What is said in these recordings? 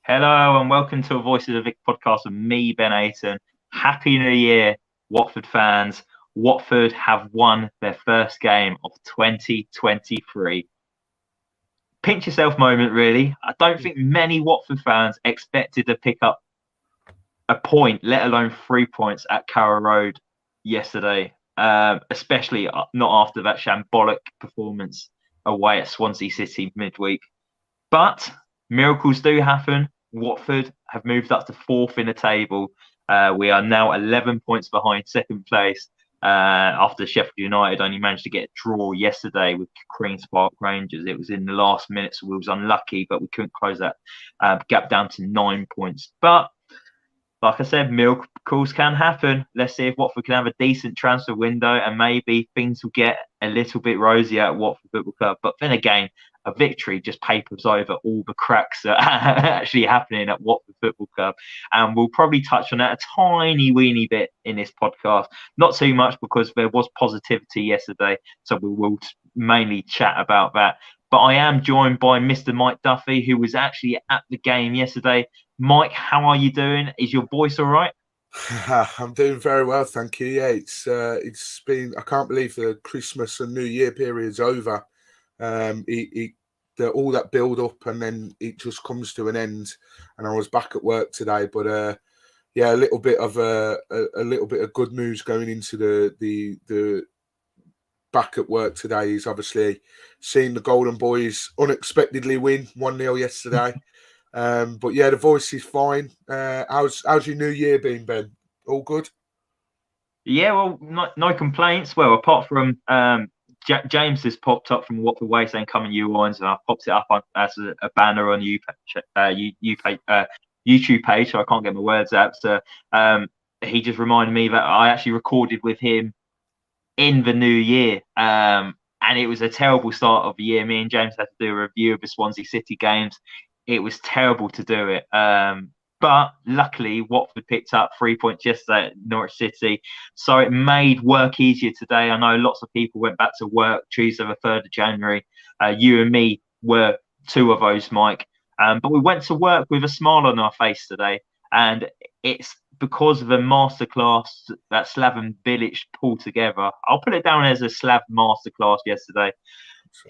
Hello and welcome to a Voices of the Vic podcast with me, Ben Aiton. Happy New Year, Watford fans. Watford have won their first game of 2023. Pinch yourself moment, really. I don't think many Watford fans expected to pick up a point, let alone 3 points at Carrow Road yesterday, especially not after that shambolic performance away at Swansea City midweek. But miracles do happen. Watford have moved up to fourth in the table. We are now 11 points behind second place after Sheffield United only managed to get a draw yesterday with Queen's Park Rangers. It was in the last minute, so we was unlucky, but we couldn't close that gap down to 9 points. But like I said, miracles can happen. Let's see if Watford can have a decent transfer window and maybe things will get a little bit rosier at Watford Football Club. But then again, a victory just papers over all the cracks that are actually happening at Watford Football Club. And we'll probably touch on that a tiny weeny bit in this podcast. Not too much because there was positivity yesterday. So we will mainly chat about that. But I am joined by Mr. Mike Duffy, who was actually at the game yesterday. Mike, how are you doing? Is your voice all right? I'm doing very well, thank you. Yeah, it's been. I can't believe the Christmas and New Year period's over. All that build up and then it just comes to an end. And I was back at work today, but yeah, a little bit of good news going into the back at work today is obviously seeing the Golden Boys unexpectedly win 1-0 yesterday. But yeah, the voice is fine. How's your New Year been, Ben? All good? Yeah, well, no complaints. Well, apart from James has popped up from Watford Way saying "Come and you on," and I popped it up as a banner on YouTube page, so I can't get my words out. So he just reminded me that I actually recorded with him in the new year. And it was a terrible start of the year. Me and James had to do a review of the Swansea City games. It was terrible to do it. But luckily, Watford picked up 3 points yesterday at Norwich City. So it made work easier today. I know lots of people went back to work Tuesday, the 3rd of January. You and me were two of those, Mike. But we went to work with a smile on our face today. And it's because of a masterclass that Slaven Bilic pulled together. I'll put it down as a Slav masterclass yesterday.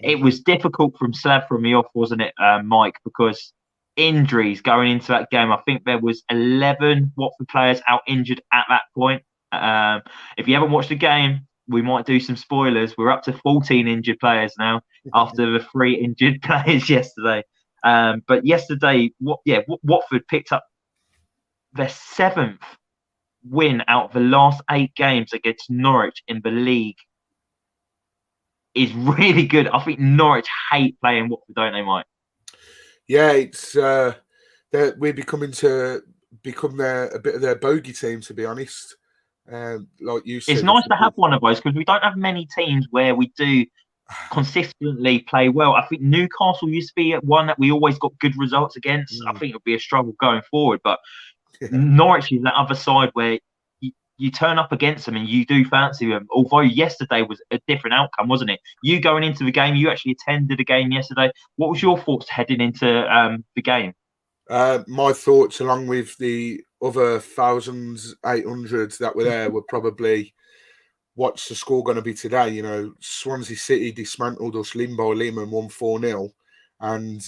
It was difficult from Slav from me off, wasn't it, Mike? Because injuries going into that game, I think there was 11 Watford players out injured at that point. If you haven't watched the game, we might do some spoilers. We're up to 14 injured players now after the 3 injured players yesterday. But yesterday, Watford picked up their 7th win out of the last 8 games against Norwich in the league. Is really good. I think Norwich hate playing Watford, don't they, Mike? Yeah, it's we're become a bit of their bogey team, to be honest. Like you said, It's nice to have one of those because we don't have many teams where we do consistently play well. I think Newcastle used to be one that we always got good results against. I think it'll be a struggle going forward, but Norwich is that other side where you turn up against them and you do fancy them. Although yesterday was a different outcome, wasn't it? You going into the game, you actually attended the game yesterday. What was your thoughts heading into the game? My thoughts, along with the other 1,800 that were there, were probably what's the score going to be today? You know, Swansea City dismantled us limb by limb and won 4-0. And,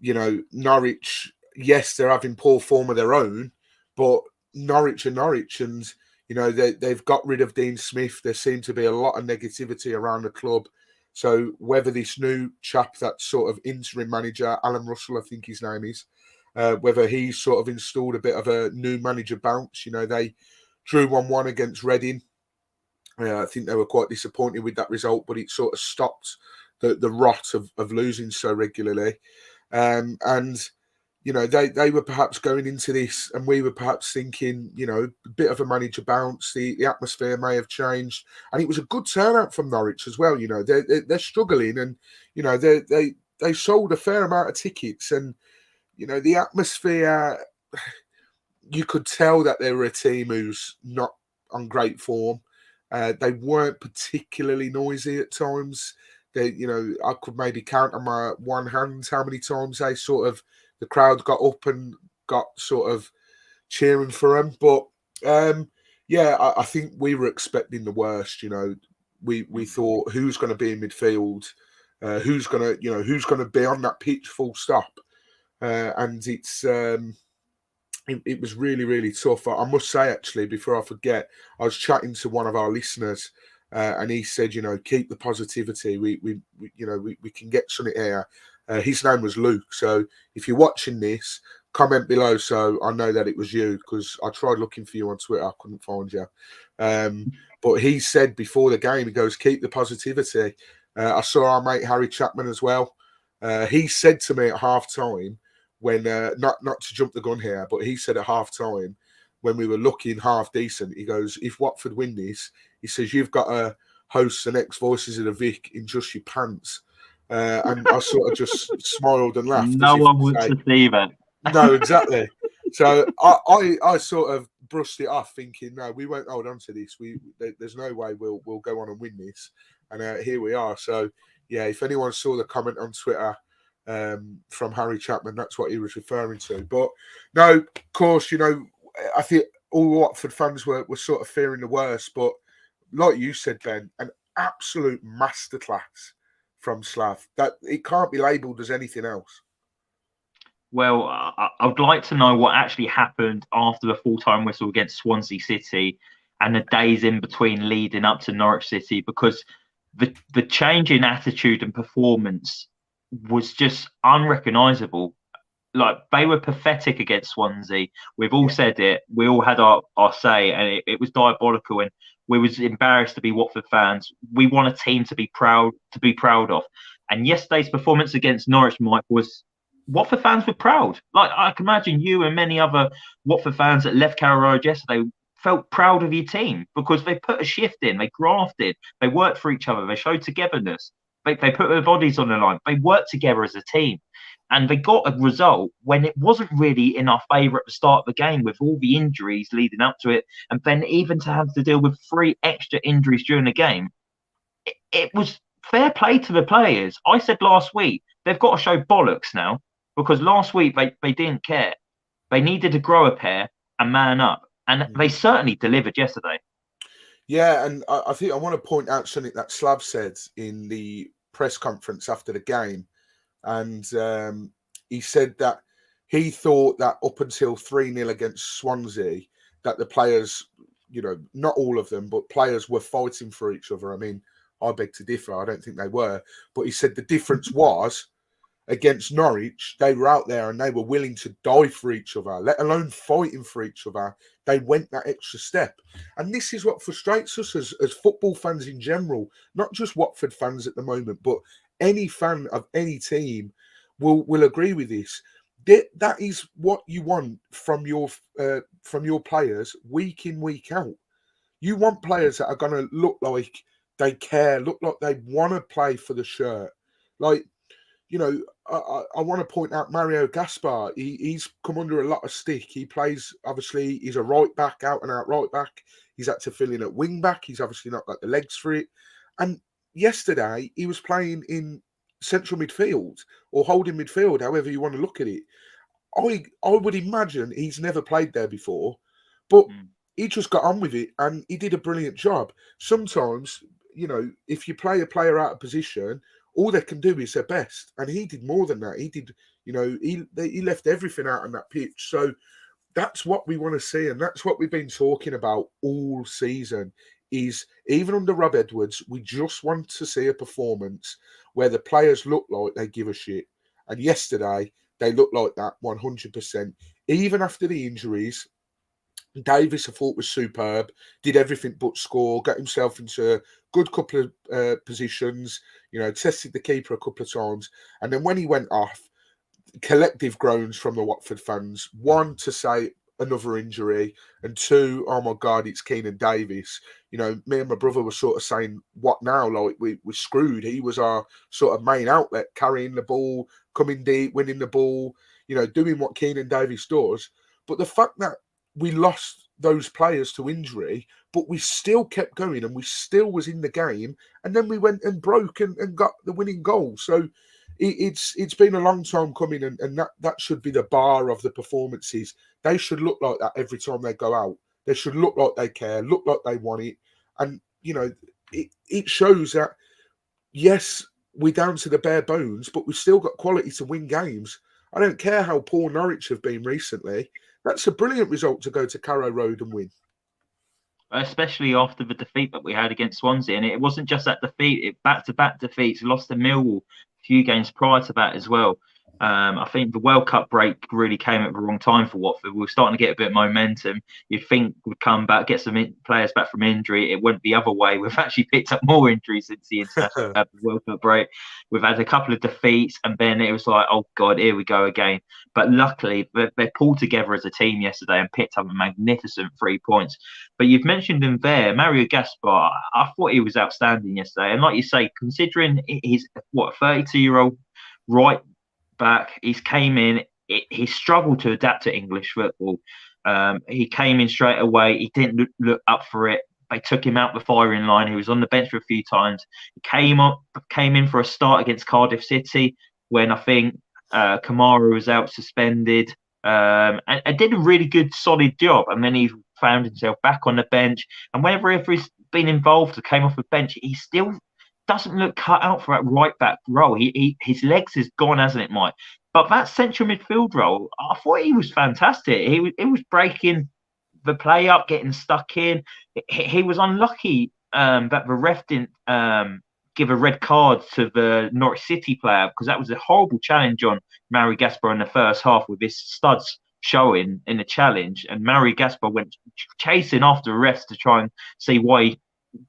you know, Norwich, yes, they're having poor form of their own, but Norwich are Norwich. And, you know, they've got rid of Dean Smith. There seemed to be a lot of negativity around the club. So whether this new chap, that sort of interim manager, Alan Russell, I think his name is, whether he's sort of installed a bit of a new manager bounce. You know, they drew 1-1 against Reading. I think they were quite disappointed with that result, but it sort of stopped the rot of losing so regularly. And, you know, they were perhaps going into this and we were perhaps thinking, you know, a bit of a manager bounce. The atmosphere may have changed. And it was a good turnout from Norwich as well. You know, they're struggling and, you know, they sold a fair amount of tickets and, you know, the atmosphere, you could tell that they were a team who's not on great form. They weren't particularly noisy at times. They, you know, I could maybe count on my one hand how many times they sort of the crowd got up and got sort of cheering for him. But I think we were expecting the worst. We thought, who's going to be in midfield, who's going to be on that pitch, full stop. And it was really, really tough. I must say, actually, before I forget, I was chatting to one of our listeners, and he said, keep the positivity. We can get something here. His name was Luke. So if you're watching this, comment below so I know that it was you, because I tried looking for you on Twitter, I couldn't find you. But he said before the game, he goes, keep the positivity. I saw our mate Harry Chapman as well. He said to me at half time, when not to jump the gun here, but he said at half time, when we were looking half decent, he goes, if Watford win this, he says, you've got to host the next Voices of the Vic in just your pants. And I sort of just smiled and laughed. No one wants to see that. No, exactly. So I sort of brushed it off, thinking, no, we won't hold on to this. There's no way we'll go on and win this. And here we are. So yeah, if anyone saw the comment on Twitter from Harry Chapman, that's what he was referring to. But no, of course, I think all Watford fans were sort of fearing the worst. But like you said, Ben, an absolute masterclass from Slav. That it can't be labelled as anything else. Well, I would like to know what actually happened after the full-time whistle against Swansea City and the days in between leading up to Norwich City, because the change in attitude and performance was just unrecognisable. Like, they were pathetic against Swansea. We've all said it. We all had our say, and it was diabolical. And we was embarrassed to be Watford fans. We want a team to be proud of. And yesterday's performance against Norwich, Mike, was Watford fans were proud. Like, I can imagine you and many other Watford fans that left Carrow Road yesterday felt proud of your team because they put a shift in, they grafted, they worked for each other, they showed togetherness, they put their bodies on the line, they worked together as a team. And they got a result when it wasn't really in our favour at the start of the game, with all the injuries leading up to it, and then even to have to deal with 3 extra injuries during the game. It was fair play to the players. I said last week, they've got to show bollocks now, because last week they didn't care. They needed to grow a pair and man up. And they certainly delivered yesterday. Yeah, and I think I want to point out something that Slav said in the press conference after the game. And he said that he thought that up until 3-0 against Swansea, that the players, not all of them, but players were fighting for each other. I mean, I beg to differ. I don't think they were. But he said the difference was, against Norwich, they were out there and they were willing to die for each other, let alone fighting for each other. They went that extra step. And this is what frustrates us as football fans in general, not just Watford fans at the moment, but any fan of any team will agree with this. That is what you want from your players week in, week out. You want players that are going to look like they care, look like they want to play for the shirt. Like, I want to point out Mario Gaspar. He's come under a lot of stick. He plays, obviously, he's a right back, out and out right back. He's had to fill in at wing back. He's obviously not got the legs for it. And yesterday, he was playing in central midfield or holding midfield, however you want to look at it. I would imagine he's never played there before, but he just got on with it and he did a brilliant job. Sometimes, if you play a player out of position, all they can do is their best. And he did more than that. He did, he left everything out on that pitch. So that's what we want to see. And that's what we've been talking about all season, is even under Rob Edwards, we just want to see a performance where the players look like they give a shit. And yesterday, they looked like that 100%. Even after the injuries, Davis, I thought, was superb, did everything but score, got himself into a good couple of positions, tested the keeper a couple of times. And then when he went off, collective groans from the Watford fans. 1, to say another injury, and 2, oh my God, it's Keenan Davis. Me and my brother were sort of saying, what now? Like, we're screwed. He was our sort of main outlet, carrying the ball, coming deep, winning the ball, doing what Keenan Davis does. But the fact that we lost those players to injury, but we still kept going and we still was in the game. And then we went and broke and got the winning goal. So it's been a long time coming, and that should be the bar of the performances. They should look like that every time they go out. They should look like they care, look like they want it, and it shows that yes, we're down to the bare bones, but we've still got quality to win games. I don't care how poor Norwich have been recently. That's a brilliant result to go to Carrow Road and win. Especially after the defeat that we had against Swansea. And it wasn't just that defeat, it back-to-back defeats. We lost to Millwall a few games prior to that as well. I think the World Cup break really came at the wrong time for Watford. We were starting to get a bit of momentum. You'd think we'd come back, get some players back from injury. It went the other way. We've actually picked up more injuries since the international World Cup break. We've had a couple of defeats, and then it was like, oh God, here we go again. But luckily, they pulled together as a team yesterday and picked up a magnificent 3 points. But you've mentioned him there, Mario Gaspar. I thought he was outstanding yesterday. And like you say, considering he's, 32-year-old right back, he's came in, he struggled to adapt to English football. He came in straight away. He didn't look up for it. They took him out the firing line. He was on the bench for a few times. He came in for a start against Cardiff City when I think Kamara was out suspended, and did a really good, solid job. And then he found himself back on the bench. And whenever he's been involved or came off the bench, he still doesn't look cut out for that right back role. His legs is gone, hasn't it, Mike? But that central midfield role, I thought he was fantastic. He was breaking the play up, getting stuck in. He was unlucky that the ref didn't give a red card to the Norwich City player, because that was a horrible challenge on Mario Gaspar in the first half with his studs showing in the challenge. And Mario Gaspar went chasing after the refs to try and see why he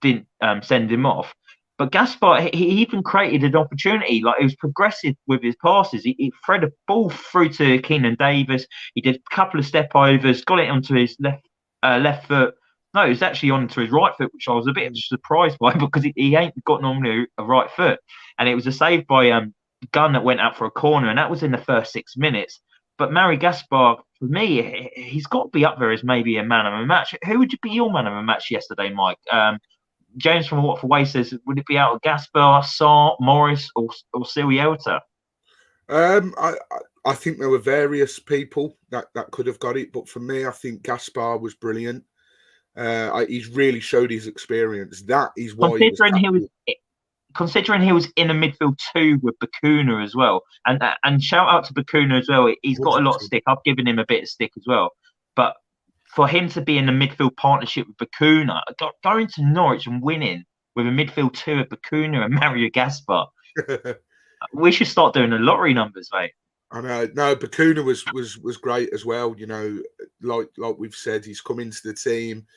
didn't send him off. But Gaspar, he even created an opportunity. Like, he was progressive with his passes. He thread a ball through to Keenan Davis. He did a couple of step overs, got it onto his left foot. No, it was actually onto his right foot, which I was a bit surprised by, because he ain't got normally a right foot. And it was a save by Gunn that went out for a corner, and that was in the first 6 minutes. But Mario Gaspar, for me, he's got to be up there as maybe a man of the match. Who would be your man of the match yesterday, Mike? James from Watford Way says, would it be out of Gaspar, Sarr, Morris, or Siliota? I think there were various people that could have got it, but for me, I think Gaspar was brilliant. He's really showed his experience. That is why considering he was in a midfield too with Bacuna as well, and shout out to Bacuna as well. He's got a lot of stick. I've given him a bit of stick as well, but for him to be in a midfield partnership with Bacuna, going to Norwich and winning with a midfield two of Bacuna and Mario Gaspar, we should start doing the lottery numbers, mate. I know. No, Bacuna was great as well. Like we've said, he's come into the team,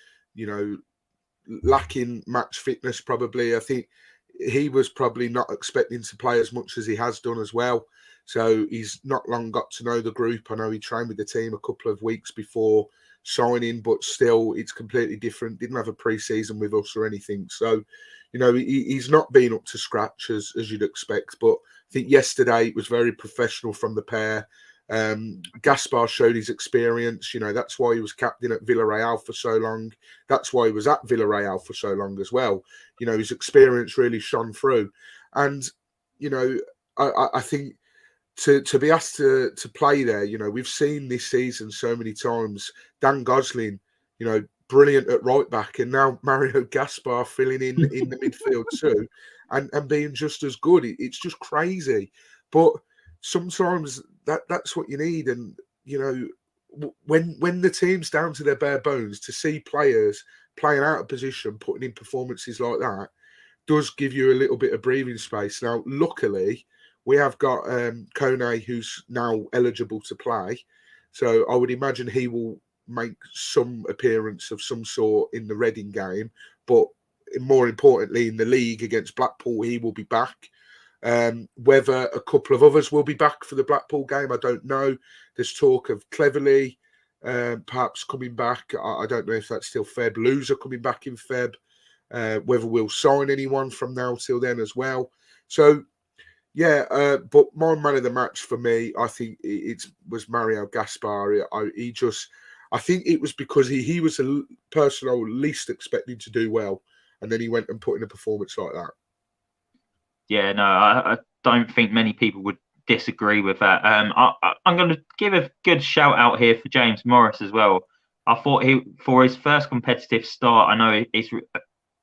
lacking match fitness probably. I think he was probably not expecting to play as much as he has done as well. So he's not long got to know the group. I know he trained with the team a couple of weeks before signing, but still it's completely different. Didn't have a pre-season with us or anything. So, he's not been up to scratch as you'd expect. But I think yesterday it was very professional from the pair. Gaspar showed his experience. That's why he was captain at Villarreal for so long. That's why he was at Villarreal for so long as well. His experience really shone through. And, I think to be asked to play there, we've seen this season so many times. Dan Gosling, brilliant at right back, and now Mario Gaspar filling in the midfield too, and being just as good. It's just crazy. But sometimes that's what you need. And when the team's down to their bare bones, to see players playing out of position, putting in performances like that, does give you a little bit of breathing space. Now, luckily, we have got Kone, who's now eligible to play. So I would imagine he will make some appearance of some sort in the Reading game. But more importantly, in the league against Blackpool, he will be back. Whether a couple of others will be back for the Blackpool game, I don't know. There's talk of Cleverley perhaps coming back. I don't know if that's still Feb. Loser coming back in Feb. Whether we'll sign anyone from now till then as well. So, yeah, but my man of the match for me, I think it was Mario Gaspar. I think it was because he was the person I was least expecting to do well, and then he went and put in a performance like that. Yeah, no, don't think many people would disagree with that. I'm going to give a good shout out here for James Morris as well. I thought for his first competitive start, I know he's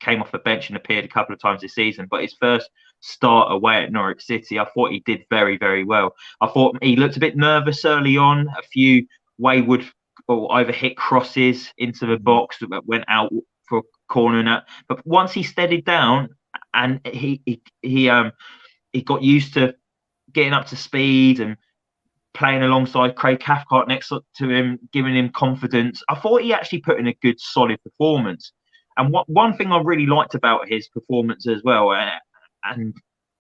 came off the bench and appeared a couple of times this season, but his first start away at Norwich City, I thought he did very, very well. I thought he looked a bit nervous early on, a few wayward or overhit crosses into the box that went out for a corner and that. But once he steadied down and he got used to getting up to speed and playing alongside Craig Cathcart next to him, giving him confidence, I thought he actually put in a good, solid performance. And one thing I really liked about his performance as well, and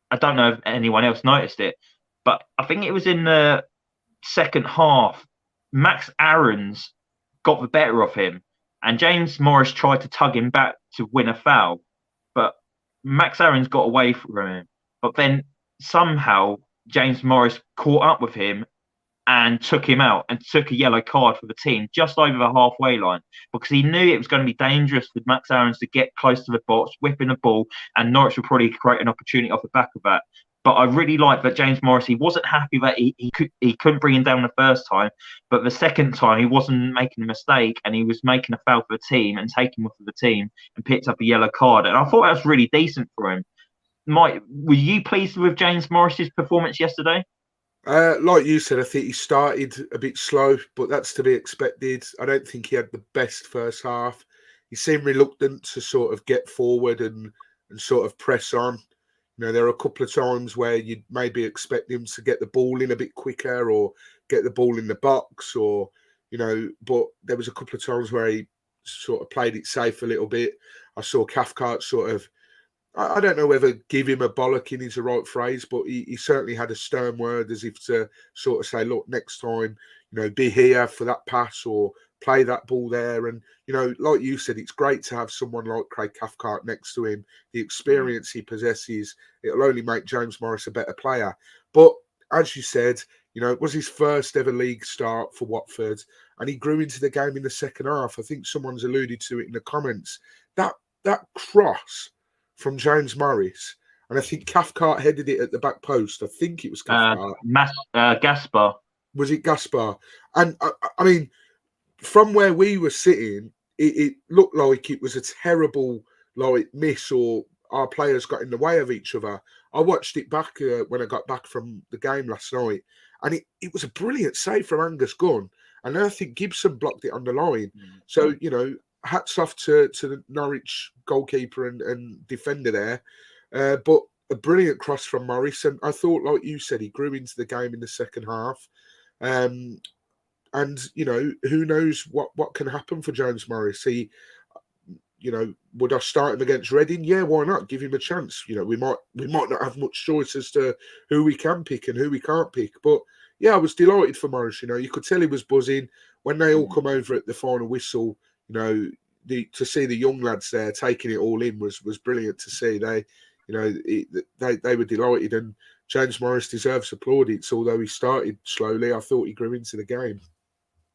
I don't know if anyone else noticed it, but I think it was in the second half, Max Aarons got the better of him, and James Morris tried to tug him back to win a foul, but Max Aarons got away from him. But then somehow James Morris caught up with him and took him out and took a yellow card for the team just over the halfway line, because he knew it was going to be dangerous for Max Aarons to get close to the box, whipping the ball, and Norwich would probably create an opportunity off the back of that. But I really liked that James Morris, he wasn't happy that he couldn't bring him down the first time, but the second time he wasn't making a mistake and he was making a foul for the team and taking off for the team and picked up a yellow card. And I thought that was really decent for him. Mike, were you pleased with James Morris's performance yesterday? Like you said, I think he started a bit slow, but that's to be expected. I don't think he had the best first half. He seemed reluctant to sort of get forward and sort of press on. You know, there are a couple of times where you'd maybe expect him to get the ball in a bit quicker or get the ball in the box, or, you know, but there was a couple of times where he sort of played it safe a little bit. I saw Cathcart sort of, I don't know whether give him a bollocking is the right phrase, but he certainly had a stern word as if to sort of say, look, next time, you know, be here for that pass or play that ball there. And, you know, like you said, it's great to have someone like Craig Cathcart next to him. The experience he possesses, it'll only make James Morris a better player. But as you said, you know, it was his first ever league start for Watford, and he grew into the game in the second half. I think someone's alluded to it in the comments. That cross from James Morris, and I think Cathcart headed it at the back post. I think it was Cathcart. Gaspar. Was it Gaspar? And I mean, from where we were sitting, it looked like it was a terrible miss, or our players got in the way of each other. I watched it back when I got back from the game last night, and it was a brilliant save from Angus Gunn, and then I think Gibson blocked it on the line. So, you know, hats off to the Norwich goalkeeper and defender there. But a brilliant cross from Morris. And I thought, like you said, he grew into the game in the second half. And, you know, who knows what can happen for James Morris. He, you know, would I start him against Reading? Yeah, why not? Give him a chance. You know, we might not have much choice as to who we can pick and who we can't pick. But, yeah, I was delighted for Morris. You know, you could tell he was buzzing. When they all come over at the final whistle, you know, to see the young lads there taking it all in was brilliant to see. They, you know, they were delighted, and James Morris deserves plaudits. Although he started slowly, I thought he grew into the game.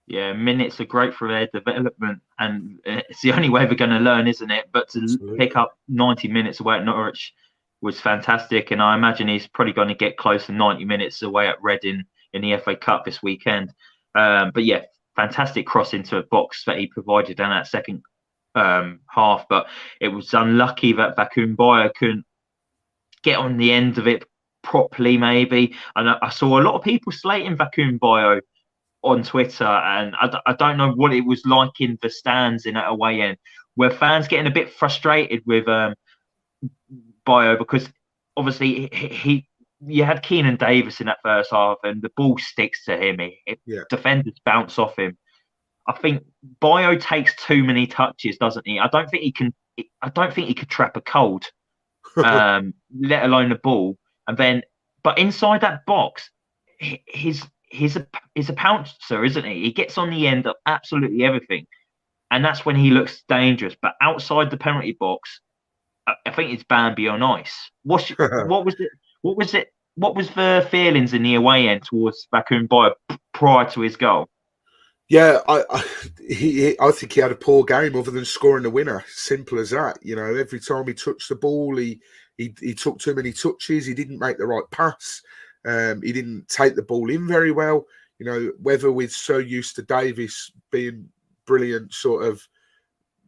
Yeah, minutes are great for their development, and it's the only way we're going to learn, isn't it? But to pick up 90 minutes away at Norwich was fantastic, and I imagine he's probably going to get close to 90 minutes away at Reading in the FA Cup this weekend. But yeah, fantastic cross into a box that he provided in that second half, but it was unlucky that Bakumbayo couldn't get on the end of it properly, maybe. And I saw a lot of people slating Bakumbayo on Twitter, and I don't know what it was like in the stands in that away end, where fans getting a bit frustrated with Bayo, because obviously you had Keenan Davis in that first half, and the ball sticks to him. Defenders bounce off him. I think Bayo takes too many touches, doesn't he? I don't think he could trap a cold, let alone the ball. And then, but inside that box, he's a pouncer, isn't he? He gets on the end of absolutely everything, and that's when he looks dangerous. But outside the penalty box, I think it's Bambi on ice. What was the feelings in the away end towards Bakumbayo prior to his goal? Yeah, I think he had a poor game other than scoring the winner. Simple as that. You know, every time he touched the ball, he He took too many touches. He didn't make the right pass. He didn't take the ball in very well. You know, whether we're so used to Davis being brilliant sort of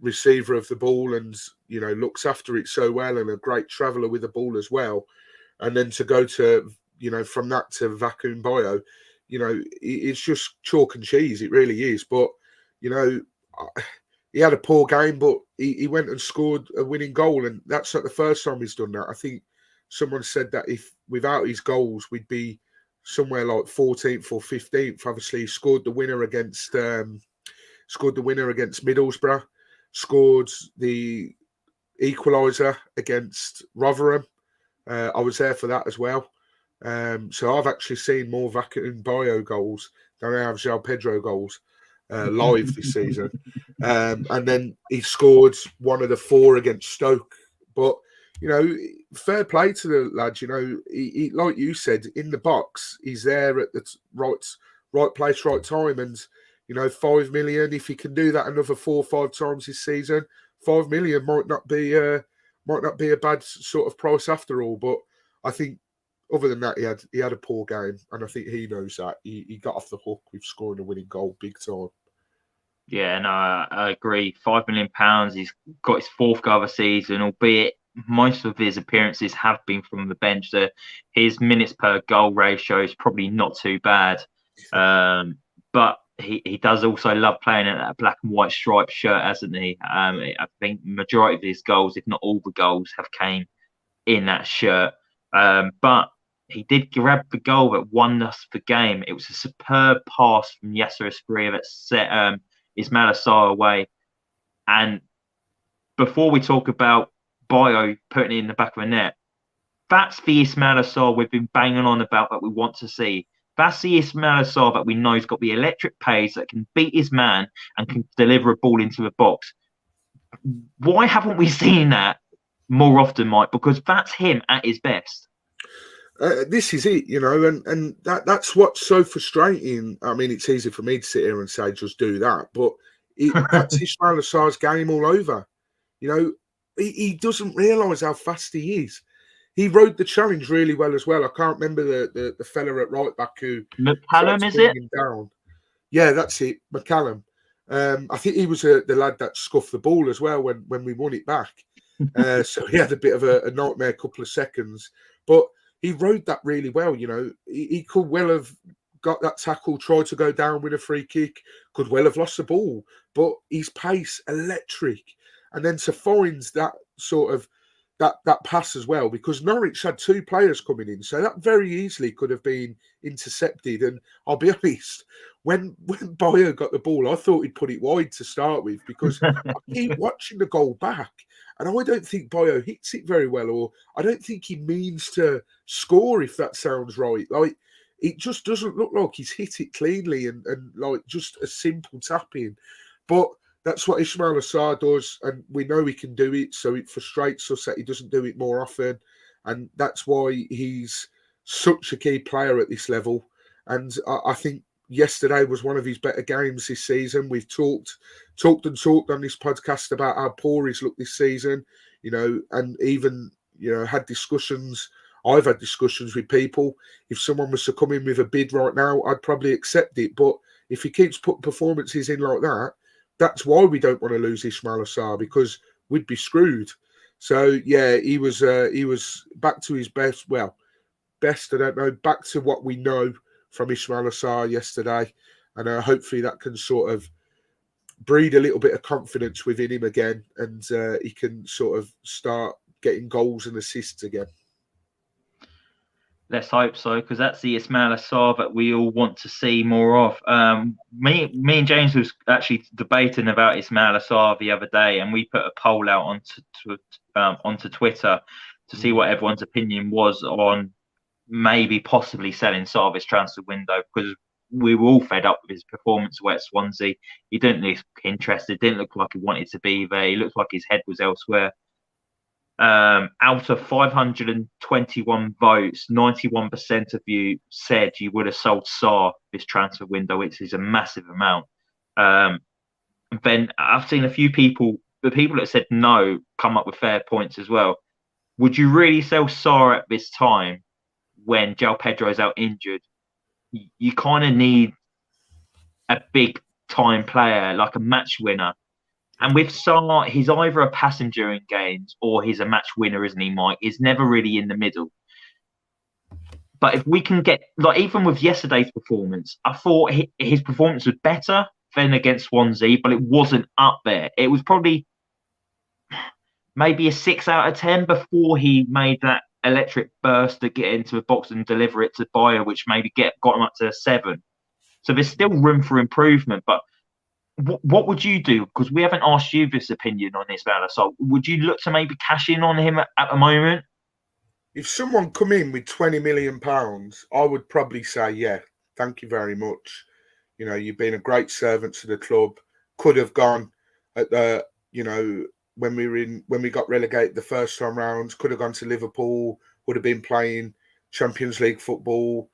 receiver of the ball and, you know, looks after it so well and a great traveller with the ball as well. And then to go to, you know, from that to Vacuum Bio, you know, it's just chalk and cheese. It really is. But, you know, he had a poor game, but he went and scored a winning goal. And that's not the first time he's done that. I think someone said that if without his goals, we'd be somewhere like 14th or 15th. Obviously, he scored the winner against Middlesbrough, scored the equaliser against Rotherham. I was there for that as well. So I've actually seen more Vacuum Bio goals than I have João Pedro goals live this season. And then he scored one of the 4 against Stoke. But, you know, fair play to the lad. You know, he like you said, in the box, he's there at the right place, right time. And, you know, 5 million, if he can do that another 4 or 5 times this season, 5 million might not be a bad sort of price after all. But I think other than that, he had a poor game, and I think he knows that. He got off the hook with scoring a winning goal big time. Yeah, no, I agree. £5 million. He's got his 4th goal of the season, albeit most of his appearances have been from the bench. So his minutes per goal ratio is probably not too bad. But he does also love playing in that black and white striped shirt, hasn't he? I think the majority of his goals, if not all the goals, have came in that shirt. But he did grab the goal that won us the game. It was a superb pass from Yasser Espria that set Ismail Assar away. And before we talk about Bio putting it in the back of the net, that's the Ismail Assar we've been banging on about that we want to see. That's the Ismail Assar that we know has got the electric pace, that can beat his man and can deliver a ball into the box. Why haven't we seen that more often, Mike? Because that's him at his best. This is it, you know, and that's what's so frustrating. I mean, it's easy for me to sit here and say, just do that. But that's Ismail Assar's game all over. You know, he doesn't realise how fast he is. He rode the challenge really well as well. I can't remember the fella at right back who McCallum, is it? Him down. Yeah, that's it, McCallum. I think he was the lad that scuffed the ball as well when we won it back. So he had a bit of a nightmare couple of seconds. But he rode that really well, you know. He could well have got that tackle, tried to go down with a free kick, could well have lost the ball. But his pace, electric. And then to find that sort of that pass as well, because Norwich had 2 players coming in, so that very easily could have been intercepted. And I'll be honest, when Bio got the ball, I thought he'd put it wide to start with, because I keep watching the goal back, and I don't think Bio hits it very well, or I don't think he means to score, if that sounds right. Like, it just doesn't look like he's hit it cleanly and like just a simple tap in. But that's what Ismail Assar does, and we know he can do it, so it frustrates us that he doesn't do it more often, and that's why he's such a key player at this level. And I think yesterday was one of his better games this season. We've talked on this podcast about how poor he's looked this season, you know, and even, you know, had discussions. I've had discussions with people. If someone was to come in with a bid right now, I'd probably accept it. But if he keeps putting performances in like that, that's why we don't want to lose Ismail Assar, because we'd be screwed. So yeah, he was back to his best. Well, best, I don't know, back to what we know from Ismail Assar yesterday, and hopefully that can sort of breed a little bit of confidence within him again, and he can sort of start getting goals and assists again. Let's hope so, because that's the Ismail Assar that we all want to see more of. Me and James was actually debating about Ismail Assar the other day, and we put a poll out onto Twitter to see what everyone's opinion was on maybe possibly selling Sarr this transfer window, because we were all fed up with his performance away at Swansea. He didn't look interested, didn't look like he wanted to be there. He looked like his head was elsewhere. Out of 521 votes, 91% of you said you would have sold Sarr this transfer window, which is a massive amount. Then I've seen a few people, the people that said no, come up with fair points as well. would you really sell Sarr at this time when João Pedro's out injured? You kind of need a big time player, like a match winner. And with Sarr, he's either a passenger in games or he's a match winner, isn't he, Mike? He's never really in the middle. But if we can get, like, even with yesterday's performance, I thought his performance was better than against Swansea, but it wasn't up there. It was probably maybe a 6 out of 10 before he made that electric burst to get into the box and deliver it to Bayer, which maybe got him up to a 7. So there's still room for improvement. But what would you do? Because we haven't asked you this opinion on this, Vala. So would you look to maybe cash in on him at the moment? If someone come in with £20 million, I would probably say, yeah, thank you very much. You know, you've been a great servant to the club. Could have gone at the, you know, when we got relegated the first time round, could have gone to Liverpool, would have been playing Champions League football.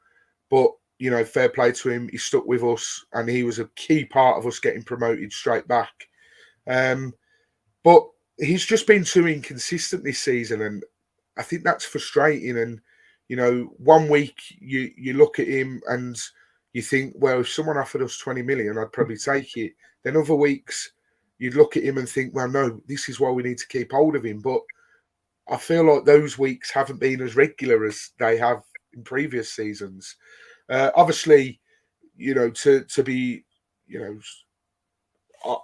But, you know, fair play to him. He stuck with us and he was a key part of us getting promoted straight back. But he's just been too inconsistent this season, and I think that's frustrating. And, you know, one week you look at him and you think, well, if someone offered us 20 million, I'd probably take it. Then other weeks you'd look at him and think, well, no, this is why we need to keep hold of him. But I feel like those weeks haven't been as regular as they have in previous seasons. Obviously, you know, to be, you know,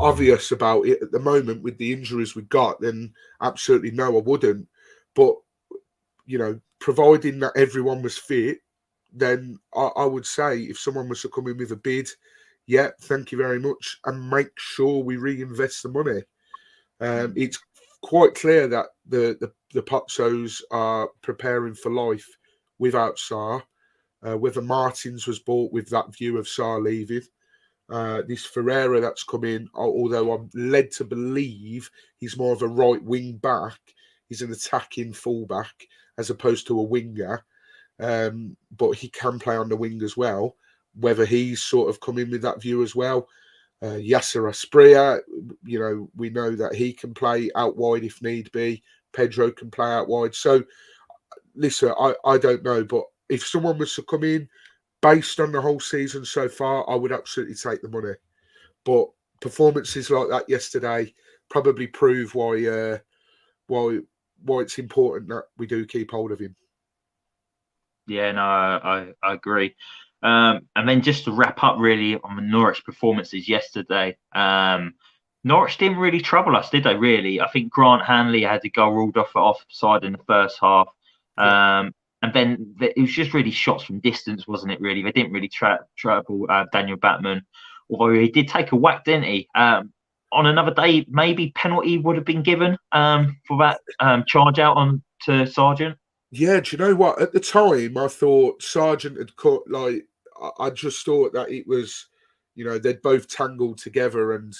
obvious about it at the moment with the injuries we got, then absolutely no, I wouldn't. But, you know, providing that everyone was fit, then I would say if someone was to come in with a bid, yeah, thank you very much, and make sure we reinvest the money. It's quite clear that the Pozzos are preparing for life without Sarr. Whether Martins was bought with that view of Sarr leaving. This Ferreira that's come in, although I'm led to believe he's more of a right wing back, he's an attacking fullback as opposed to a winger. But he can play on the wing as well. Whether he's sort of come in with that view as well. Yasser Asprilla, you know, we know that he can play out wide if need be. Pedro can play out wide. So, listen, I don't know, but if someone was to come in, based on the whole season so far, I would absolutely take the money. But performances like that yesterday probably prove why it's important that we do keep hold of him. Yeah, no, I agree. And then just to wrap up really on the Norwich performances yesterday, Norwich didn't really trouble us, did they, really? I think Grant Hanley had the goal ruled off for offside in the first half. And then it was just really shots from distance, wasn't it, really? They didn't really trouble Daniel Batman, although he did take a whack, didn't he? On another day, maybe penalty would have been given for that charge out on to Sargent. Yeah, do you know what? At the time, I thought Sargent had caught, like, I just thought that it was, you know, they'd both tangled together and,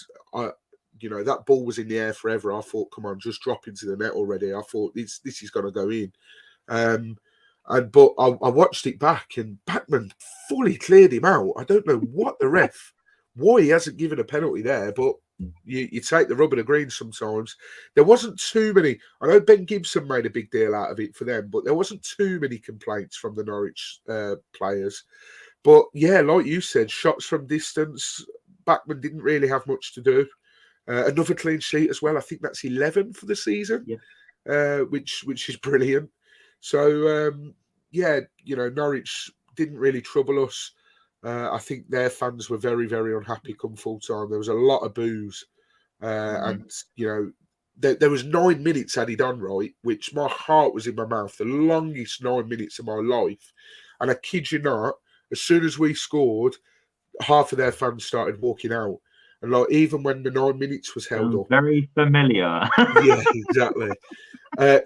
you know, that ball was in the air forever. I thought, come on, just drop into the net already. I thought this is going to go in. But I watched it back and Batman fully cleared him out. I don't know why he hasn't given a penalty there, but you take the rub of the green sometimes. There wasn't too many. I know Ben Gibson made a big deal out of it for them, but there wasn't too many complaints from the Norwich players. But yeah, like you said, shots from distance, Batman didn't really have much to do. Another clean sheet as well. I think that's 11 for the season, which is brilliant. So, yeah, you know, Norwich didn't really trouble us. I think their fans were very, very unhappy come full time. There was a lot of boos. And, you know, there was 9 minutes added on, right, which my heart was in my mouth, the longest 9 minutes of my life. And I kid you not, as soon as we scored, half of their fans started walking out. And, like, even when the 9 minutes was held up. Very familiar. Yeah, exactly.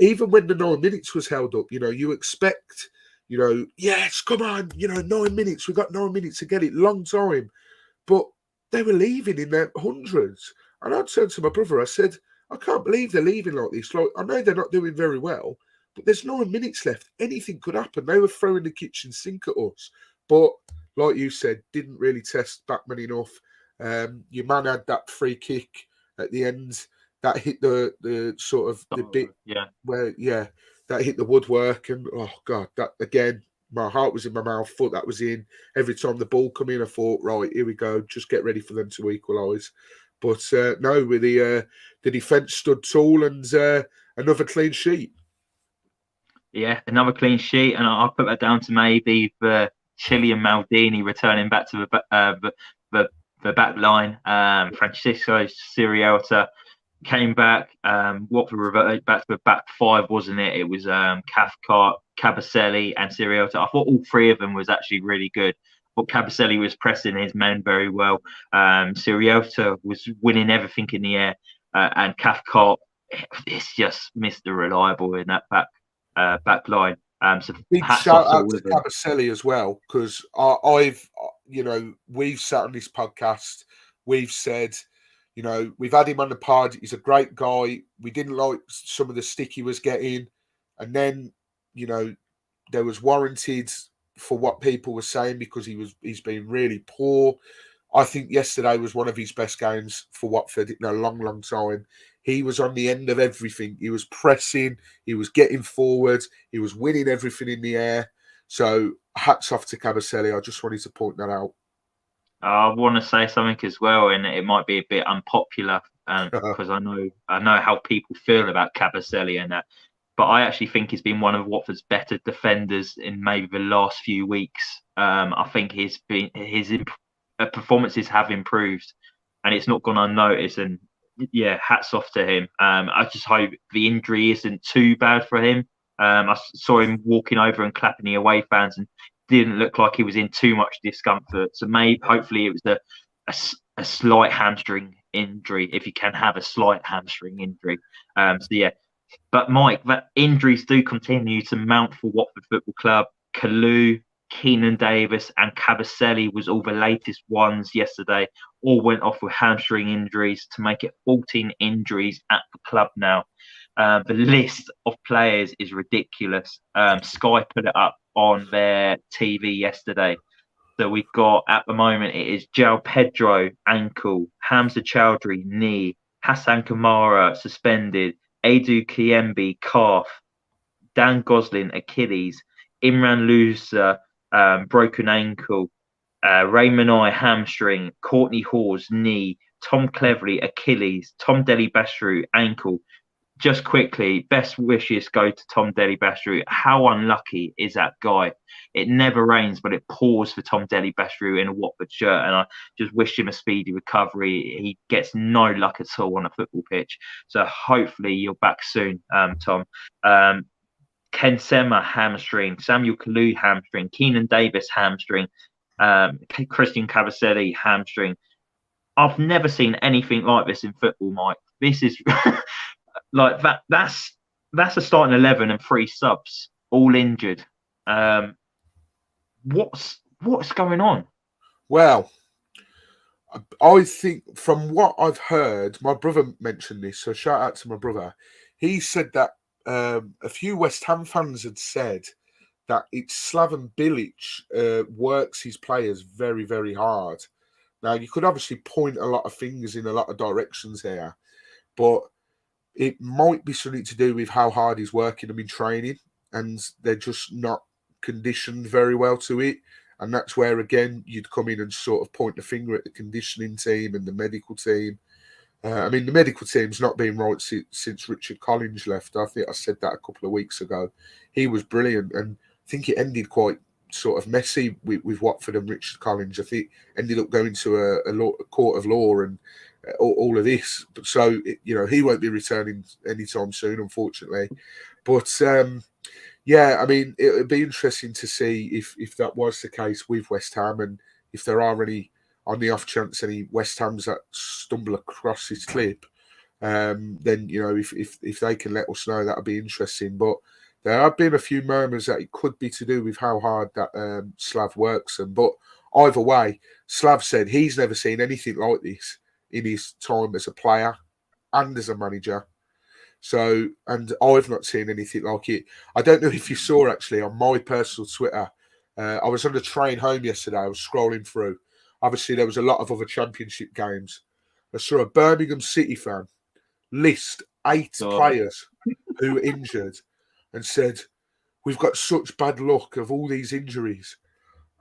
Even when the 9 minutes was held up, you know, you expect, you know, yes, come on, you know, 9 minutes. We've got 9 minutes to get it. Long time. But they were leaving in their hundreds. And I turned to my brother, I said, I can't believe they're leaving like this. Like, I know they're not doing very well, but there's 9 minutes left. Anything could happen. They were throwing the kitchen sink at us. But like you said, didn't really test Batman enough. Your man had that free kick at the end. that hit the sort of the bit where that hit the woodwork, and oh god, that again, my heart was in my mouth, foot that was in. Every time the ball come in, I thought, right, here we go, just get ready for them to equalise. But no, with the defence stood tall, and another clean sheet. Yeah, another clean sheet, and I'll put that down to maybe the Chile and Maldini returning back to the back line. Francisco Siriota came back. Watford reverted back to the back five, wasn't it? It was Cathcart, Cabaselli, and Siriota. I thought all three of them was actually really good. But Cabaselli was pressing his men very well. Siriota was winning everything in the air, and Cathcart is just Mr. Reliable in that back line. So big shout out to Cabaselli as well, because I've, we've sat on this podcast, we've said, we've had him on the pod. He's a great guy. We didn't like some of the stick he was getting, and then, there was warranted for what people were saying because he's been really poor. I think yesterday was one of his best games for Watford in a long, long time. He was on the end of everything. He was pressing. He was getting forward. He was winning everything in the air. So hats off to Cabaselli. I just wanted to point that out. I want to say something as well, and it might be a bit unpopular because I know how people feel about Cabaselli and that. But I actually think he's been one of Watford's better defenders in maybe the last few weeks. I think his performances have improved, and it's not gone unnoticed. And yeah, hats off to him. I just hope the injury isn't too bad for him. I saw him walking over and clapping the away fans, and didn't look like he was in too much discomfort. So hopefully, it was a slight hamstring injury, if you can have a slight hamstring injury. So yeah. But Mike, that injuries do continue to mount for Watford Football Club. Kalu, Keenan Davis, and Cabaselli was all the latest ones yesterday. All went off with hamstring injuries to make it 14 injuries at the club now. The list of players is ridiculous. Sky put it up on their TV yesterday. So we've got, at the moment, it is João Pedro, ankle, Hamza Chowdhury, knee, Hassan Kamara, suspended, Edu Kiembe, calf, Dan Gosling, Achilles, Imran Louza, broken ankle, Raymond I, hamstring, Courtney Hawes, knee, Tom Cleverley, Achilles, Tom Deli-Bastru, ankle. Just quickly, best wishes go to Tom Deli-Bastru. How unlucky is that guy? It never rains, but it pours for Tom Deli-Bastru in a Watford shirt, and I just wish him a speedy recovery. He gets no luck at all on a football pitch, so hopefully you're back soon, Tom. Ken Sema, hamstring, Samuel Kalu, hamstring, Keenan Davis, hamstring, Christian Cabaselli, hamstring. I've never seen anything like this in football, Mike. This is like that. That's a starting 11 and 3 subs, all injured. What's going on? Well, I think from what I've heard, my brother mentioned this, so shout out to my brother. He said that a few West Ham fans had said that it's Slaven Bilic works his players very, very hard. Now, you could obviously point a lot of fingers in a lot of directions here, but it might be something to do with how hard he's working them in training, and they're just not conditioned very well to it. And that's where, again, you'd come in and sort of point the finger at the conditioning team and the medical team. The medical team's not been right since Richard Collins left. I think I said that a couple of weeks ago. He was brilliant, and I think it ended quite sort of messy with Watford and Richard Collins. I think ended up going to a court of law and all of this. So, he won't be returning anytime soon, unfortunately. But, it would be interesting to see if that was the case with West Ham, and if there are any, on the off chance, any West Hams that stumble across this clip, then, if they can let us know, that would be interesting. But there have been a few murmurs that it could be to do with how hard that Slav works them. But either way, Slav said he's never seen anything like this in his time as a player and as a manager. So, and I've not seen anything like it. I don't know if you saw, actually, on my personal Twitter, I was on the train home yesterday. I was scrolling through. Obviously, there was a lot of other championship games. I saw a Birmingham City fan list 8 God. players who were injured and said, we've got such bad luck of all these injuries.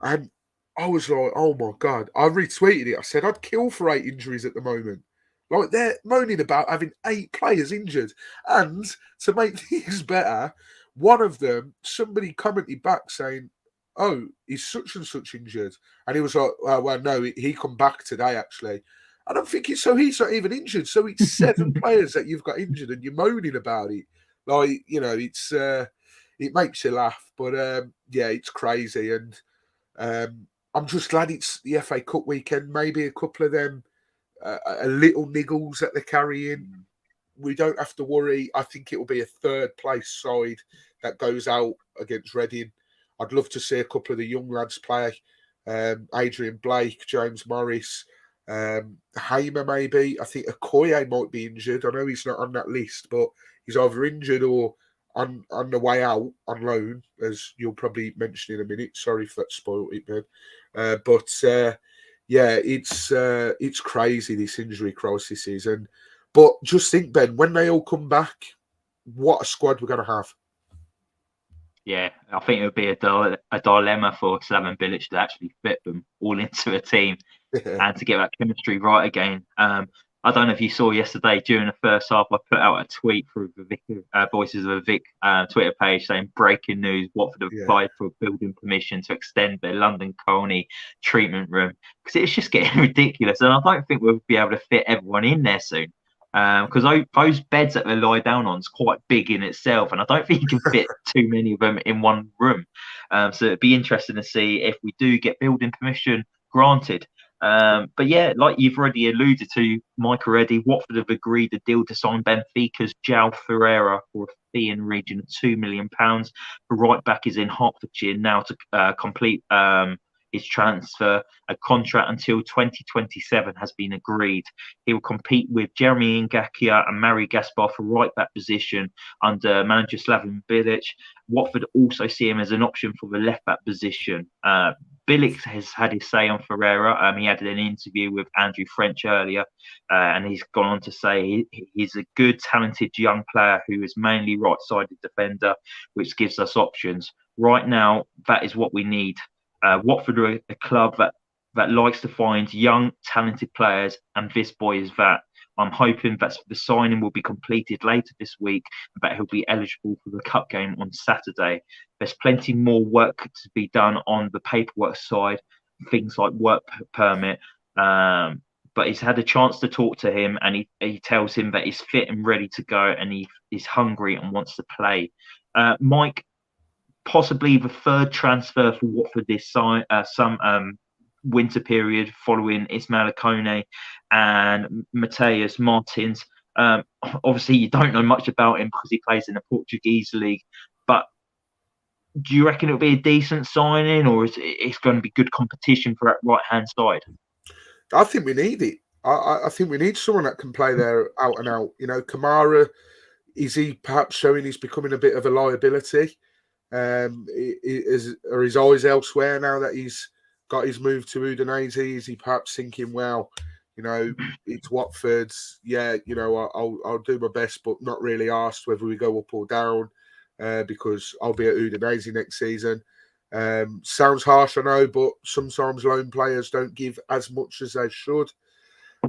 And I was like, oh my God. I retweeted it. I said, I'd kill for 8 injuries at the moment. Like, they're moaning about having 8 players injured. And to make things better, one of them, somebody commented back saying, oh, is such and such injured? And he was like, well, no, he come back today, actually. And I'm thinking, so he's not even injured. So it's 7 players that you've got injured and you're moaning about it. Like, you know, it's it makes you laugh. But, yeah, it's crazy. And I'm just glad it's the FA Cup weekend. Maybe a couple of them, a little niggles that they're carrying. We don't have to worry. I think it will be a 3rd place side that goes out against Reading. I'd love to see a couple of the young lads play. Adrian Blake, James Morris, Hamer maybe. I think Okoye might be injured. I know he's not on that list, but he's either injured or on the way out on loan, as you'll probably mention in a minute. Sorry if that spoiled it, man. But yeah, it's crazy, this injury crisis is. But just think, Ben, when they all come back, what a squad we're going to have. Yeah, I think it would be a dilemma for Slaven Bilic to actually fit them all into a team and to get that chemistry right again. I don't know if you saw yesterday during the first half, I put out a tweet through the Vic, Voices of the Vic Twitter page saying, breaking news, Watford have applied for building permission to extend their London Colney treatment room, because it's just getting ridiculous. And I don't think we'll be able to fit everyone in there soon. Because those beds that they lie down on is quite big in itself, and I don't think you can fit too many of them in one room. So it'd be interesting to see if we do get building permission granted. But yeah, like you've already alluded to, Mike already, Watford have agreed a deal to sign Benfica's João Ferreira for a fee in the region of £2 million. The right back is in Hertfordshire now to complete his transfer. A contract until 2027 has been agreed. He will compete with Jeremy Ngakia and Mari Gaspar for right back position under manager Slaven Bilic. Watford also see him as an option for the left back position. Bilic has had his say on Ferreira. He had an interview with Andrew French earlier, and he's gone on to say he's a good, talented young player who is mainly right-sided defender, which gives us options. Right now, that is what we need. Watford are a club that likes to find young, talented players, and this boy is that. I'm hoping that the signing will be completed later this week, and that he'll be eligible for the cup game on Saturday. There's plenty more work to be done on the paperwork side, things like work permit. But he's had a chance to talk to him, and he tells him that he's fit and ready to go, and he's hungry and wants to play. Mike, possibly the 3rd transfer for Watford this winter period, following Ismail Akone and Mateus Martins. Obviously, you don't know much about him because he plays in the Portuguese league, but do you reckon it'll be a decent signing, or is it's going to be good competition for that right-hand side? I think we need it. I think we need someone that can play there out and out. You know, Kamara, is he perhaps showing he's becoming a bit of a liability? Are his eyes elsewhere now that he's got his move to Udinese? Is he perhaps thinking, well, you know, it's Watford. Yeah, you know, I'll do my best, but not really asked whether we go up or down because I'll be at Udinese next season. Sounds harsh, I know, but sometimes loan players don't give as much as they should.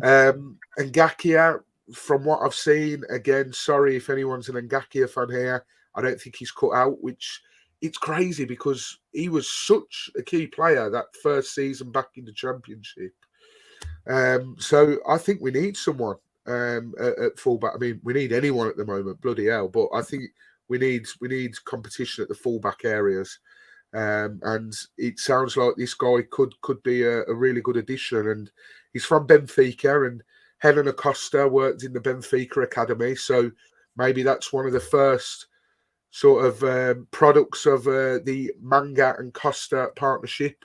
And Ngakia, from what I've seen, again, sorry if anyone's an Ngakia fan here, I don't think he's cut out, which it's crazy because he was such a key player that first season back in the Championship. So I think we need someone at fullback. I mean, we need anyone at the moment, bloody hell. But I think we need competition at the fullback areas. And it sounds like this guy could be a really good addition. And he's from Benfica, and Helen Acosta worked in the Benfica Academy. So maybe that's one of the first sort of products of the Manga and Costa partnership.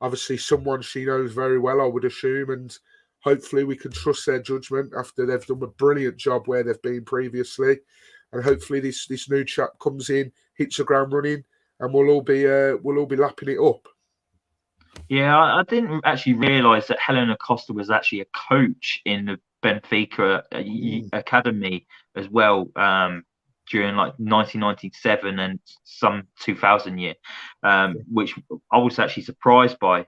Obviously, someone she knows very well, I would assume, and hopefully we can trust their judgment after they've done a brilliant job where they've been previously. And hopefully this new chap comes in, hits the ground running, and we'll all be lapping it up. Yeah, I didn't actually realise that Helen Acosta was actually a coach in the Benfica academy as well, during like 1997 and some 2000 year, which I was actually surprised by.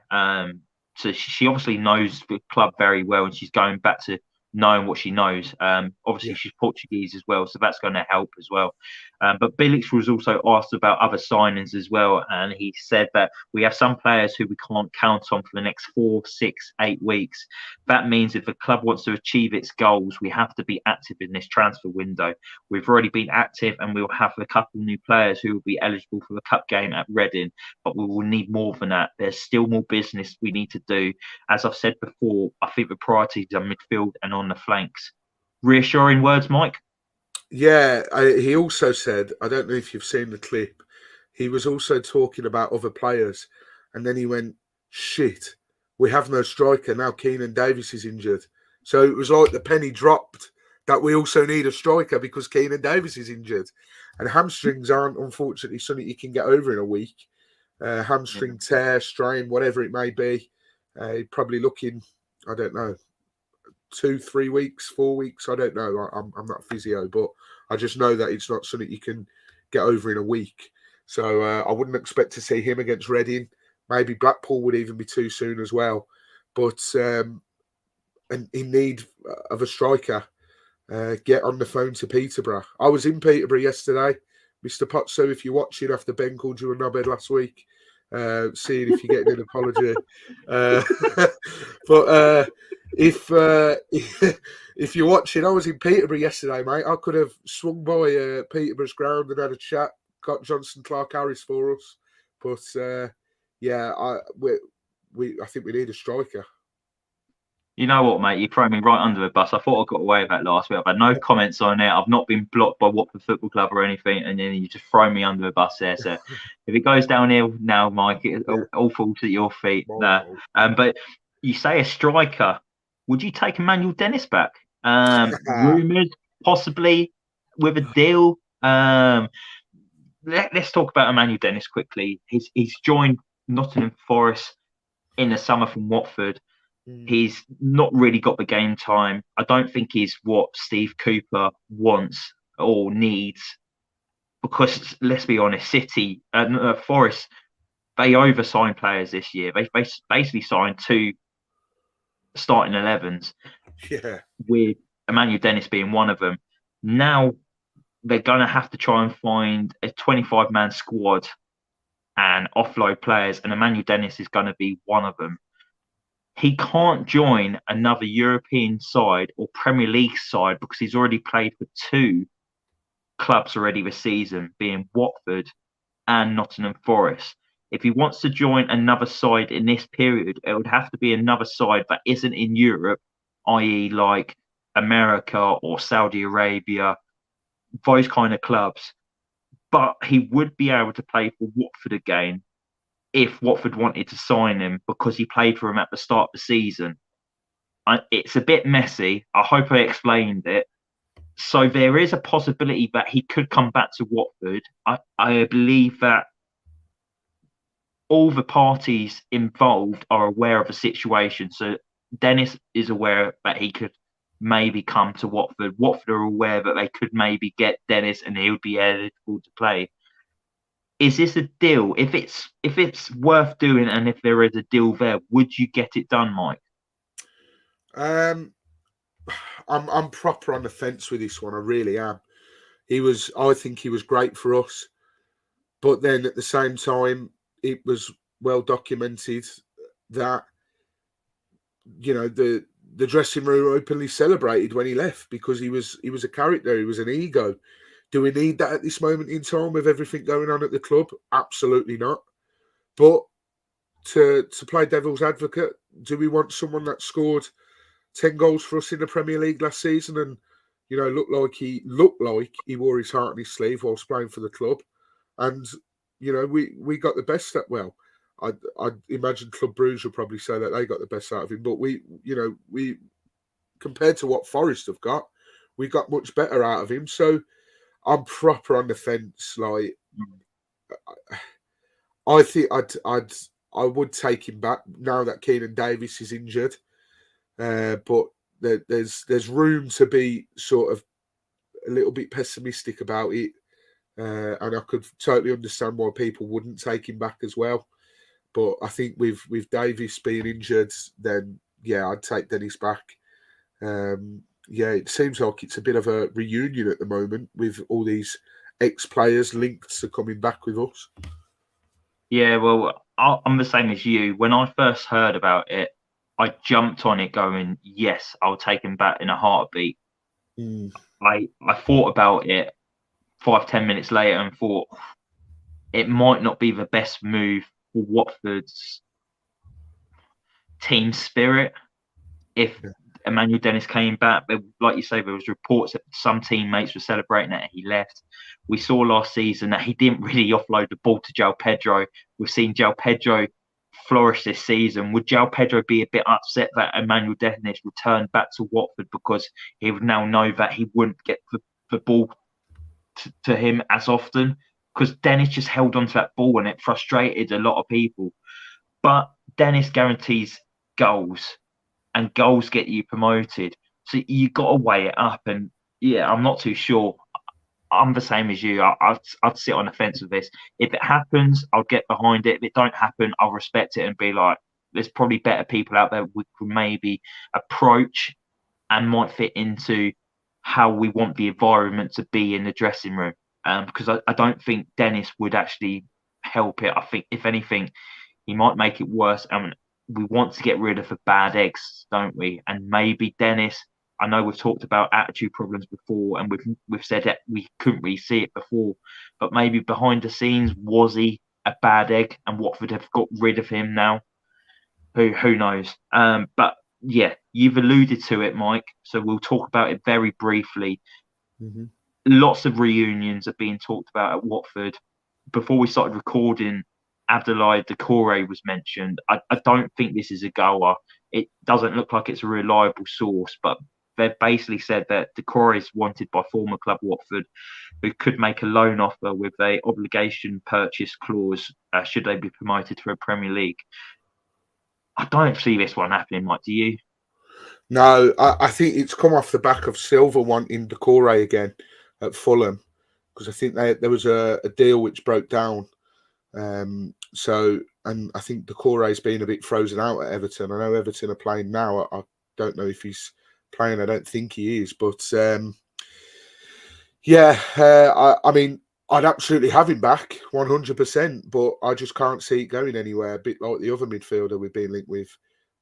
So she obviously knows the club very well, and she's going back to knowing what she knows. Obviously, she's Portuguese as well, so that's going to help as well. But Bilic was also asked about other signings as well, and he said that we have some players who we can't count on for the next 4, 6, 8 weeks. That means if the club wants to achieve its goals, we have to be active in this transfer window. We've already been active, and we'll have a couple new players who will be eligible for the cup game at Reading, but we will need more than that. There's still more business we need to do. As I've said before, I think the priorities are midfield and on the flanks. Reassuring words, Mike? Yeah, he also said, I don't know if you've seen the clip, he was also talking about other players, and then he went, shit, we have no striker, now Keenan Davis is injured. So it was like the penny dropped that we also need a striker because Keenan Davis is injured. And hamstrings aren't, unfortunately, something you can get over in a week. Hamstring tear, strain, whatever it may be. Probably looking, I don't know, 2, 3 weeks, 4 weeks. I don't know. I'm not a physio, but I just know that it's not something you can get over in a week. So I wouldn't expect to see him against Reading. Maybe Blackpool would even be too soon as well. But and in need of a striker, get on the phone to Peterborough. I was in Peterborough yesterday. Mr. Potso, if you're watching after Ben called you a knobhead last week, seeing if you're getting an apology. But if you're watching, I was in Peterborough yesterday, mate. I could have swung by Peterborough's ground and had a chat, got Johnson Clark Harris for us. But yeah, I think we need a striker. You know what, mate? You throw me right under the bus. I thought I got away with that last week. I've had no comments on it. I've not been blocked by Watford Football Club or anything, and then you just throw me under the bus there. So if it goes downhill now, Mike, it all falls at your feet. But you say a striker. Would you take Emmanuel Dennis back? Rumoured, possibly, with a deal. Let's talk about Emmanuel Dennis quickly. He's joined Nottingham Forest in the summer from Watford. He's not really got the game time. I don't think he's what Steve Cooper wants or needs, because let's be honest, City and Forest, they oversigned players this year. They basically signed 2 starting 11s, with Emmanuel Dennis being one of them. Now they're going to have to try and find a 25-man squad and offload players, and Emmanuel Dennis is going to be one of them. He can't join another European side or Premier League side because he's already played for 2 clubs already this season, being Watford and Nottingham Forest. If he wants to join another side in this period, it would have to be another side that isn't in Europe, i.e. like America or Saudi Arabia, those kind of clubs. But he would be able to play for Watford again if Watford wanted to sign him, because he played for him at the start of the season. It's a bit messy. I hope I explained it. So there is a possibility that he could come back to Watford. I believe that all the parties involved are aware of the situation. So Dennis is aware that he could maybe come to Watford. Watford are aware that they could maybe get Dennis and he would be eligible to play. Is this a deal? If it's worth doing, and if there is a deal there, would you get it done, Mike? I'm proper on the fence with this one. I really am. I think he was great for us, but then at the same time, it was well documented that the dressing room openly celebrated when he left because he was a character. He was an ego. Do we need that at this moment in time with everything going on at the club? Absolutely not. But to play devil's advocate, do we want someone that scored 10 goals for us in the Premier League last season and looked like he wore his heart on his sleeve whilst playing for the club? And we got the best I'd imagine Club Bruges will probably say that they got the best out of him, but we compared to what Forest have got, we got much better out of him. So I'm proper on the fence. Like, I think I would take him back now that Keenan Davis is injured. But there's room to be sort of a little bit pessimistic about it, and I could totally understand why people wouldn't take him back as well. But I think with Davies being injured, then yeah, I'd take Dennis back. Yeah, it seems like it's a bit of a reunion at the moment with all these ex-players linked to coming back with us. Yeah, well, I'm the same as you. When I first heard about it, I jumped on it going, yes, I'll take him back in a heartbeat. I thought about it 5-10 minutes later and thought it might not be the best move for Watford's team spirit if Emmanuel Dennis came back. But like you say, there was reports that some teammates were celebrating that he left. We saw last season that he didn't really offload the ball to João Pedro. We've seen João Pedro flourish this season. Would João Pedro be a bit upset that Emmanuel Dennis returned back to Watford because he would now know that he wouldn't get the ball to him as often? Because Dennis just held on to that ball and it frustrated a lot of people. But Dennis guarantees goals, and goals get you promoted. So you got to weigh it up. And yeah, I'm not too sure. I'm the same as you. I'd sit on the fence with this. If it happens, I'll get behind it. If it don't happen, I'll respect it and be like, there's probably better people out there we could maybe approach and might fit into how we want the environment to be in the dressing room. Because I don't think Dennis would actually help it. I think, if anything, he might make it worse. We want to get rid of the bad eggs, don't we? And maybe Dennis, I know we've talked about attitude problems before, and we've said that we couldn't really see it before, but maybe behind the scenes, was he a bad egg and Watford have got rid of him now? Who knows? But yeah, you've alluded to it, Mike, so we'll talk about it very briefly. Lots of reunions are being talked about at Watford. Before we started recording, Abdoulaye Doucouré was mentioned. I don't think this is a goer. It doesn't look like it's a reliable source, but they've basically said that Doucouré is wanted by former club Watford, who could make a loan offer with a obligation purchase clause should they be promoted to a Premier League. I don't see this one happening, Mike. Do you? No, I think it's come off the back of Silva wanting Doucouré again at Fulham, because I think there was a deal which broke down. So, and I think Doucouré's been a bit frozen out at Everton. I know Everton are playing now. I don't know if he's playing. I don't think he is. But I mean, I'd absolutely have him back 100%, but I just can't see it going anywhere. A bit like the other midfielder we've been linked with.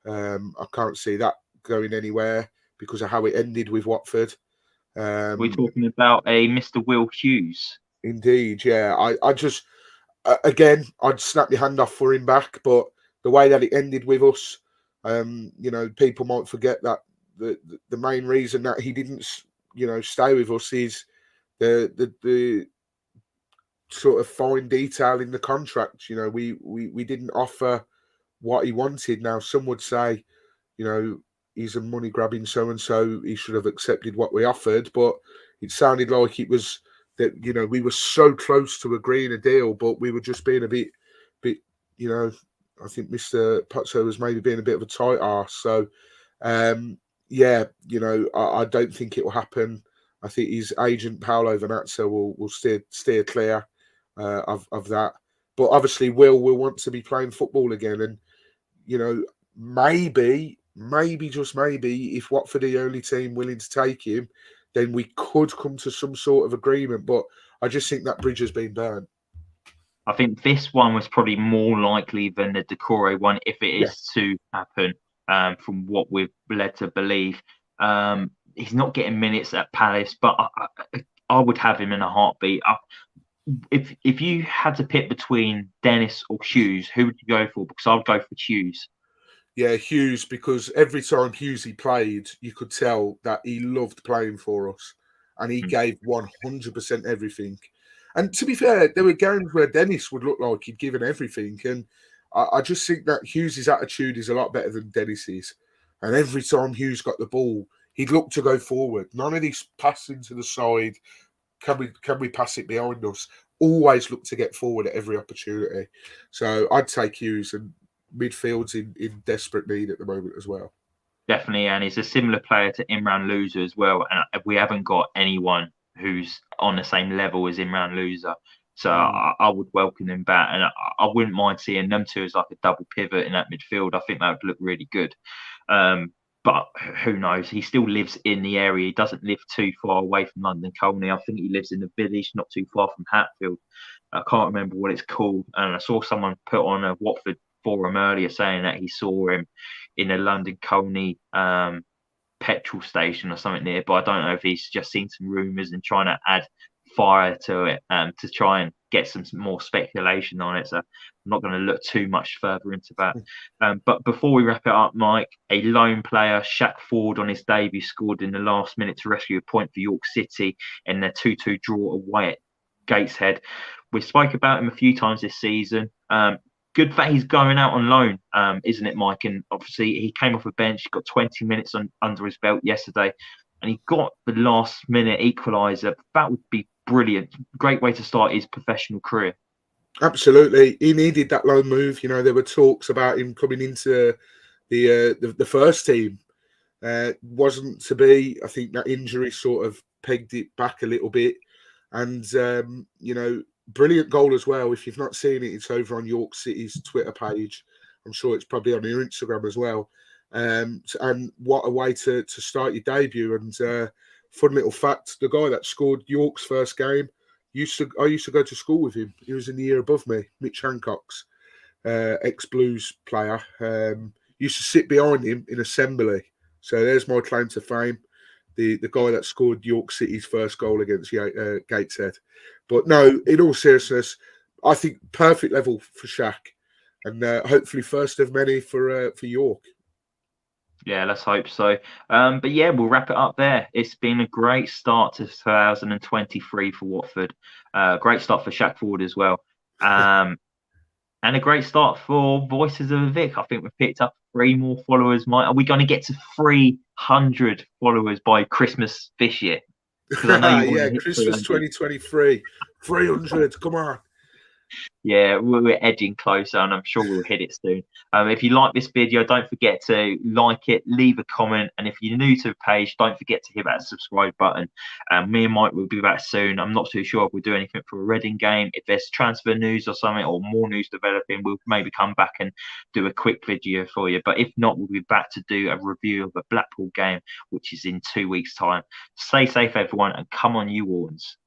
I can't see that going anywhere because of how it ended with Watford. We're talking about a Mr. Will Hughes. Indeed, yeah. I just, again, I'd snap your hand off for him back, but the way that it ended with us, people might forget that the main reason that he didn't, stay with us is the sort of fine detail in the contract. We didn't offer what he wanted. Now, some would say, he's a money grabbing so and so, he should have accepted what we offered, but it sounded like it was that we were so close to agreeing a deal, but we were just being a bit. I think Mr. Pozzo was maybe being a bit of a tight arse. So, I don't think it will happen. I think his agent Paolo Venazza will steer clear of that. But obviously, Will want to be playing football again, and maybe just maybe, if Watford are the only team willing to take him, then we could come to some sort of agreement. But I just think that bridge has been burnt. I think this one was probably more likely than the Doucouré one, if it is to happen, from what we've led to believe. He's not getting minutes at Palace, but I would have him in a heartbeat. If you had to pick between Dennis or Hughes, who would you go for? Because I'd go for Hughes. Yeah, Hughes, because every time Hughesy played, you could tell that he loved playing for us, and he gave 100% everything. And to be fair, there were games where Dennis would look like he'd given everything, and I just think that Hughes' attitude is a lot better than Dennis's. And every time Hughes got the ball, he'd look to go forward. None of these passing to the side. Can we pass it behind us? Always look to get forward at every opportunity. So I'd take Hughes, and midfield's in desperate need at the moment as well. Definitely, and he's a similar player to Imran Loser as well. And we haven't got anyone who's on the same level as Imran Loser. So I would welcome him back, and I wouldn't mind seeing them two as like a double pivot in that midfield. I think that would look really good. But who knows? He still lives in the area. He doesn't live too far away from London Colney. I think he lives in the village, not too far from Hatfield. I can't remember what it's called. And I saw someone put on a Watford forum earlier saying that he saw him in a London Colney petrol station or something nearby. I don't know if he's just seen some rumours and trying to add fire to it to try and get some more speculation on it. So I'm not going to look too much further into that. But before we wrap it up, Mike, a lone player, Shaq Ford, on his debut scored in the last minute to rescue a point for York City in their 2-2 draw away at Gateshead. We spoke about him a few times this season. Good that he's going out on loan, isn't it, Mike? And obviously he came off a bench, got 20 minutes under his belt yesterday, and he got the last minute equaliser. That would be brilliant. Great way to start his professional career. Absolutely. He needed that loan move. You know, there were talks about him coming into the first team. Wasn't to be. I think that injury sort of pegged it back a little bit. And, you know, brilliant goal as well. If you've not seen it, it's over on York City's Twitter page. I'm sure it's probably on your Instagram as well. And what a way to start your debut. And fun little fact, the guy that scored York's first game, I used to go to school with him. He was in the year above me, Mitch Hancock's, ex-Blues player. Used to sit behind him in assembly. So there's my claim to fame. The guy that scored York City's first goal against Gateshead. But no, in all seriousness, I think perfect level for Shaq, and hopefully first of many for York. Yeah, let's hope so. But yeah, we'll wrap it up there. It's been a great start to 2023 for Watford. Great start for Shaq Ford as well. And a great start for Voices of the Vic. I think we've picked up 3 more followers. Mike, are we going to get to 300 followers by Christmas this year? I know yeah, Christmas 2023. 300, come on. Yeah, we're edging closer, and I'm sure we'll hit it soon. If you like this video, don't forget to like it, leave a comment, and if you're new to the page, don't forget to hit that subscribe button. Me and Mike will be back soon. I'm not too sure if we'll do anything for a Reading game. If there's transfer news or something, or more news developing, we'll maybe come back and do a quick video for you. But if not, we'll be back to do a review of a Blackpool game, which is in 2 weeks' time. Stay safe, everyone, and come on, you Warns.